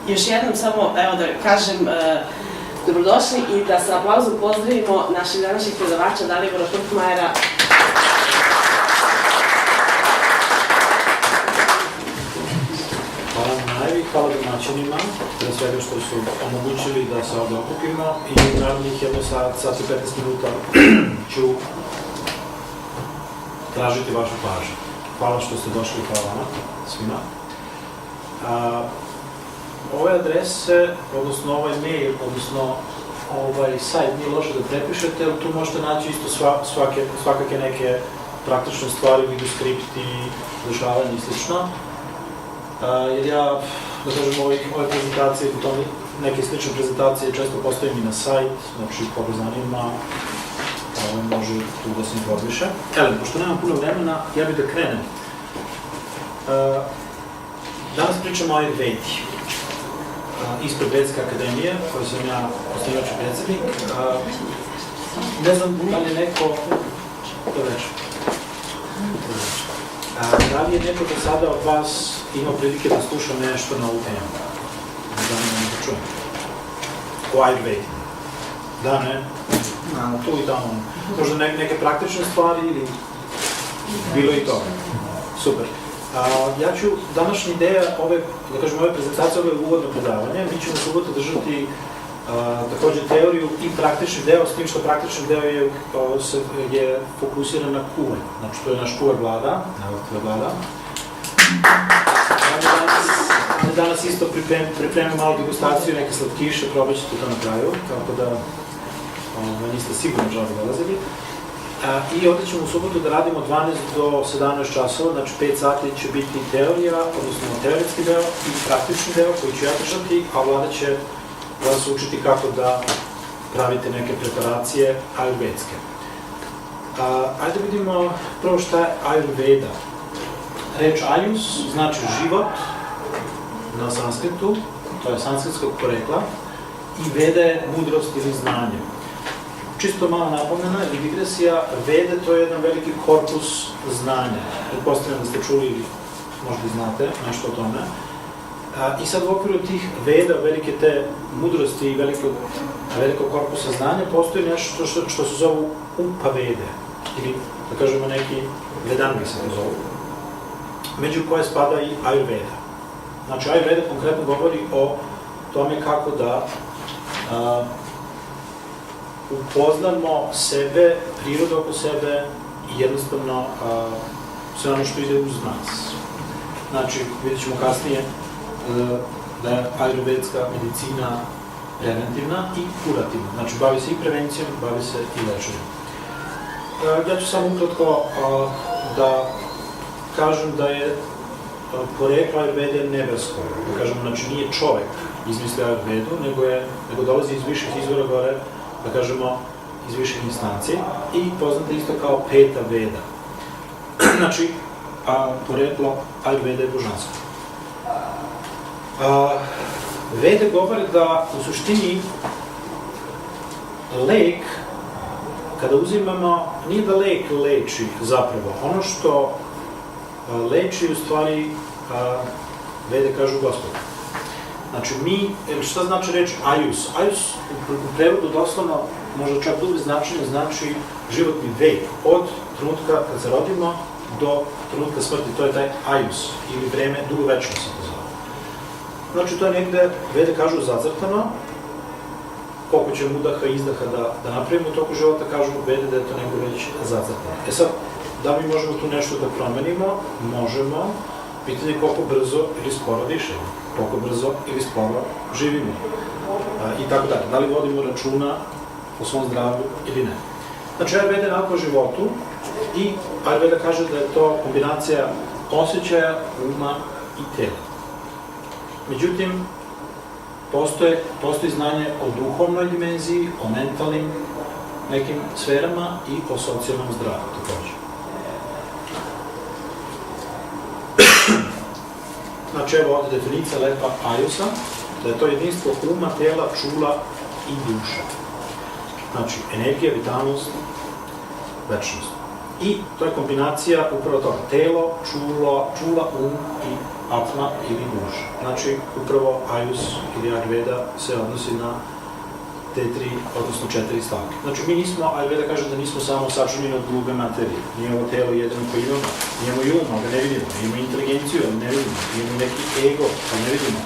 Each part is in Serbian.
još jednom samo, evo da kažem, dobrodošli i da sa aplauzom pozdravimo naših današnjih predavača Dalibora Turkmajera. Hvala Najavi, hvala domaćinima, pre svega što su omogućili da se ovdje okupimo i naravnih jedno sat i 15 minuta ću tražiti vašu pažnju. Hvala što ste došli, hvala vama, svima. Ove adrese, odnosno ovaj mail, odnosno ovaj sajt nije loše da prepišete, ali tu možete naći isto svakake neke praktične stvari, videoskripti, dešavanje i slično. Jer ja, da kažem, ove prezentacije, neke slične prezentacije često postavim i na sajt, znači koga zanima, može tu da se informiše. Pošto nemam puno vremena, ja bih da krenem. Danas pričamo o Ayurvedi, ispred Vedske akademije, koju sam ja osnivač i predsednik. Ne znam da li je neko... Da li je neko do sada od vas imao prilike da sluša nešto na ovu temu? Da ne čujem. O Ayurvedi. Da, ne? Tu i tamo. Možda neke praktične stvari ili bilo i to. Super. Ja ću, današnja ideja ove prezentacije, ove uvodno predavanje, mi ćemo subotu držati također teoriju i praktični deo, s tim što praktični deo je fokusiran na kuvanj. Znači, to je naš kuvar vlada. Danas isto pripremim malo degustaciju, neke slatkiše, probat ćete to na kraju, tako da niste sigurno žali dolazili. I ovdje ćemo u subotu da radimo 12 do 17 časova, znači 5 sati će biti teorija, odnosno teoretski deo i praktični deo koji ću ja držati, a vlada će vas učiti kako da pravite neke preparacije ajurvedske. Ajde vidimo prvo šta je Ayurveda. Reč Ayus znači život na sanskritu, to je sanskritskog porekla, i Veda je mudrost ili znanje. Čisto malo napomena ili digresija, Vede to je jedan veliki korpus znanja. Pretpostavljam da ste čuli ili možda i znate nešto o tome. I sad u okviru tih Veda, velike te mudrosti i velikog korpusa znanja, postoji nešto što se zovu Upavede, ili da kažemo neki Vedange se to zovu, među koje spada i Ayurveda. Znači, Ayurveda konkretno govori o tome kako da upoznamo sebe, prirodu oko sebe i jednostavno sve ono što ide uz nas. Znači, vidjet ćemo kasnije da je ajurvedska medicina preventivna i kurativna. Znači, bavi se i prevencijom, bavi se i lečenjem. Ja ću samo ukratko da kažem da je poreklo Ayurvede nebesko. Da kažem, znači, nije čovek izmislio Ayurvedu, nego dolazi iz viših izvora gore, da kažemo, iz viših instanci i poznate isto kao peta Veda. Znači, poreklo Ayurvede je božansko. Vede govore da u suštini lek, kada uzimamo, nije da lek leči zapravo. Ono što leči u stvari Vede kažu Gospod. Znači šta znači reč Ayus? Ayus u prevodu doslovno, možda čak dublje značenje, znači životni vek. Od trenutka kad se rodimo do trenutka smrti, to je taj Ayus, ili vreme dugovečno se to zove. Znači to je negde, Vede kažu, zacrtano, koliko će udaha i izdaha da napravimo u toku života, kažu Vede da je to negde već zacrtano. Sad, da mi možemo tu nešto da promenimo? Možemo. Pitanje je koliko brzo ili sporo dišemo, koliko brzo ili sporo živimo i tako dalje. Da li vodimo računa o svom zdravlju ili ne. Znači, Ayurveda je nauka o životu i Ayurveda kaže da je to kombinacija osjećaja, uma i tela. Međutim, postoji znanje o duhovnoj dimenziji, o mentalnim nekim sferama i o socijalnom zdravlju također. Znači, evo ovdje definicija lepa Ayusa, da je to jedinstvo uma, tela, čula i duša. Znači, energija, vitalnost, večnost. I to je kombinacija upravo toga, telo, čula, um i atma ili duša. Znači, upravo Ayus ili Ayurveda se odnosi na te 3, odnosno 4 stavke. Znači, mi nismo, Ayurveda kaže da nismo samo sačinjeni od grube materije. Nije ovo telo jedino koje imamo, imamo i um, ali ga ne vidimo, imamo inteligenciju, ali ne vidimo, imamo neki ego, ali ne vidimo.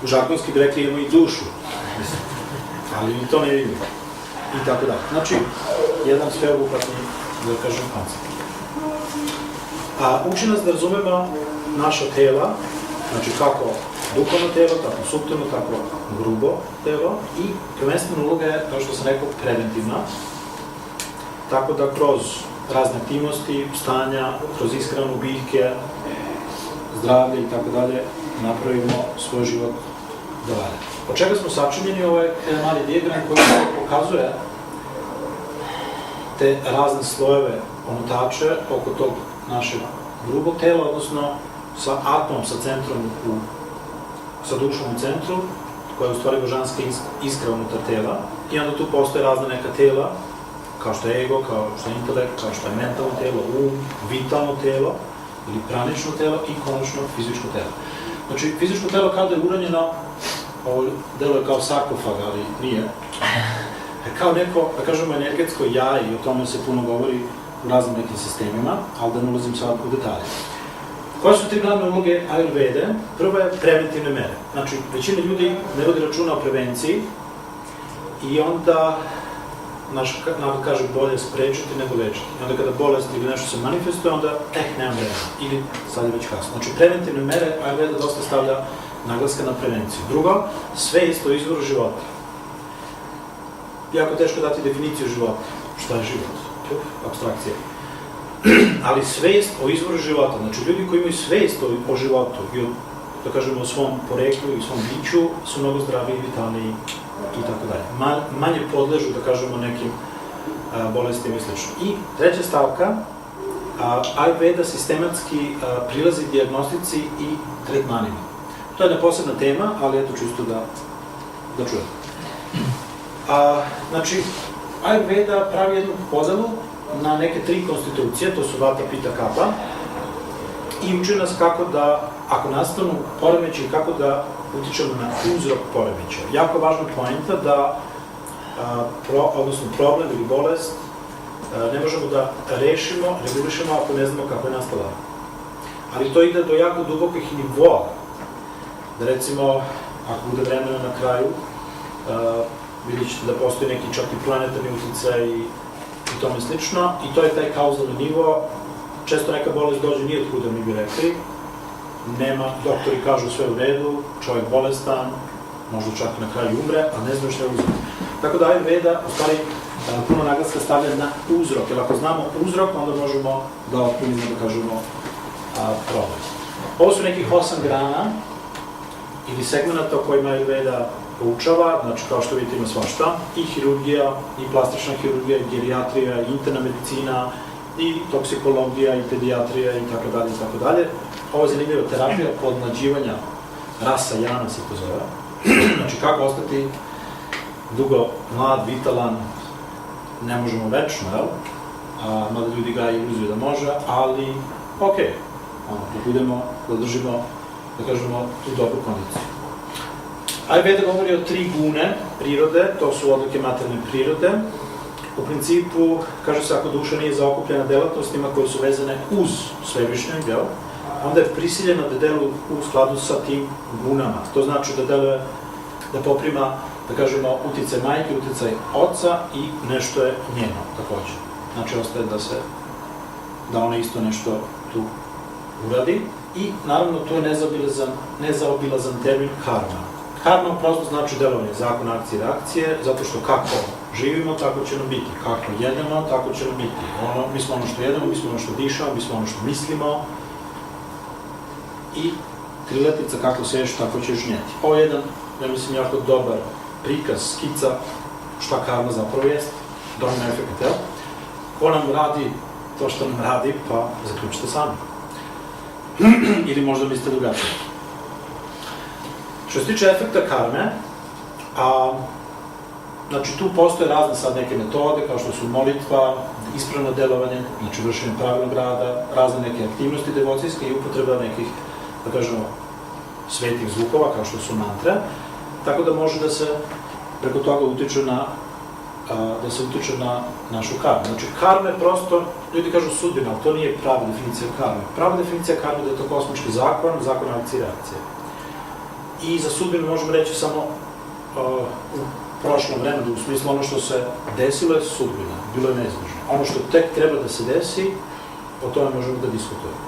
U žargonski bi rekli imamo i dušu, ali ni to ne vidimo. I tako dalje. Znači, jedan sveobuhvatni, da kažem, koncept. Uči nas da razumemo naša tela, znači kako duhovno telo, tako suptilno, tako grubo telo i prvenstvena uloga je, kao što sam rekao, preventivna. Tako da kroz razne aktivnosti, stanja, kroz ishranu, biljke, zdravlje i tako dalje, napravimo svoj život da valja. Od čega smo sačinjeni, ovo je jedan mali dijagram koji pokazuje te razne slojeve omotače oko tog našeg grubog tela, odnosno sa atomom, sa centrom, sa dušom u centru, koja je u stvari božanska iskra unutar tela. I onda tu postoje razne neka tela, kao što je ego, kao što je intelekt, kao što je mentalno telo, vitalno telo, ili pranično telo i konačno fizičko telo. Znači, fizičko telo kada je uranjeno, ovo delo je kao sarkofag, ali nije, kao neko, da kažemo, energetsko jaje, i o tome se puno govori u raznim nekim sistemima, ali da ne ulazim sad u detalje. Koje su 3 glavne uloge Ayurvede? Prva je preventivne mere. Znači, većina ljudi ne vodi računa o prevenciji i onda, naš narod kaže, bolje sprečiti nego lečiti. I onda kada bolest ili nešto se manifestuje, onda, nemam vremena, ili sad je već kasno. Znači, preventivne mere Ayurveda dosta stavlja naglaska na prevenciju. Drugo, svest o izvoru života. Jako teško dati definiciju života. Šta je život? Apstrakcija. Ali svest o izvoru života, znači ljudi koji imaju svest o životu i da kažemo o svom poreklu i svom biću su mnogo zdraviji, vitalniji i tako dalje. Manje podležu, da kažemo, nekim bolestima i sl. I treća stavka, Ayurveda sistematski prilazi dijagnostici i tretmanima. To je jedna posebna tema, ali eto čisto da čujete. Znači, Ayurveda pravi jednu podelu na neke 3 konstitucije, to su Vata, Pita, Kapha, i uči nas kako da, ako nastanu poremećaji, kako da utičemo na uzrok poremećaja. Jako važna poenta da, odnosno problem ili bolest, ne možemo da rešimo, regulišemo ako ne znamo kako je nastala. Ali to ide do jako dubokih nivoa. Da recimo, ako bude vremena na kraju, vidjet ćete da postoji neki čak i planetarni uticaj i tome slično, i to je taj kauzalni nivo. Često neka bolest dođe nije otkuda, mi bi rekli, nema, doktori kažu sve u redu, čovjek bolestan, možda čak na kraju umre, a ne znaju šta je uzrok. Tako da Ayurveda, u stvari, puno naglaska stavlja na uzrok, jer ako znamo uzrok, onda možemo da otklonimo, da kažemo, problem. Ovo su nekih 8 grana ili segmenta o kojima Ayurveda poučava, znači kao što vidite ima svašta, i hirurgija, i plastična hirurgija, i gerijatrija, i interna medicina, i toksikologija, i pedijatrija, i tako dalje, i tako dalje. Ovo je zanimljiva terapija podmlađivanja rasa jana, se to zove. Znači kako ostati dugo mlad, vitalan, ne možemo večno, jel? Mada ljudi ga iluziju da može, ali okej, da budemo, da držimo, da kažemo, tu dobru kondiciju. Ayurveda govori o 3 gune prirode, to su odlike materijalne prirode. U principu, kaže se, ako duša nije zaokupljena delatnostima koje su vezane uz svevišnjeg, onda je prisiljena da deluje u skladu sa tim gunama. To znači da deluje, da poprima, da kažemo, uticaj majke, uticaj oca i nešto je njeno, takođe. Znači, ostaje da ona isto nešto tu uradi. I, naravno, to je nezaobilazan termin karma. Karma prosto znači delovanje, zakon akcije i reakcije, zato što kako živimo, tako će nam biti. Kako jedemo, tako će nam biti. Mi smo ono što jedemo, mi smo ono što dišamo, mi smo ono što mislimo. I krilatica, kako seješ, tako ćeš žnjeti. Ovo je jedan, ja mislim, jako dobar prikaz, skica šta karma zapravo jest, domino efekt, jel? Ko nam radi to što nam radi, pa zaključite sami. Ili možda mislite drugačije. Što se tiče efekta karme, znači tu postoje razne sad neke metode, kao što su molitva, ispravno delovanje, znači vršenje pravilnog rada, razne neke aktivnosti devocijske i upotreba nekih da kažemo, svetih zvukova, kao što su mantre, tako da može da se preko toga utiče na našu karmu. Znači, karma je prosto, ljudi kažu sudbina, ali to nije prava definicija karme. Prava definicija karme je da je to kosmički zakon, zakon akcije i reakcije. I za sudbinu možemo reći samo u prošlom vremenu, u smislu ono što se desilo je sudbina, bilo je neizbežno. Ono što tek treba da se desi, o tome možemo da diskutujemo.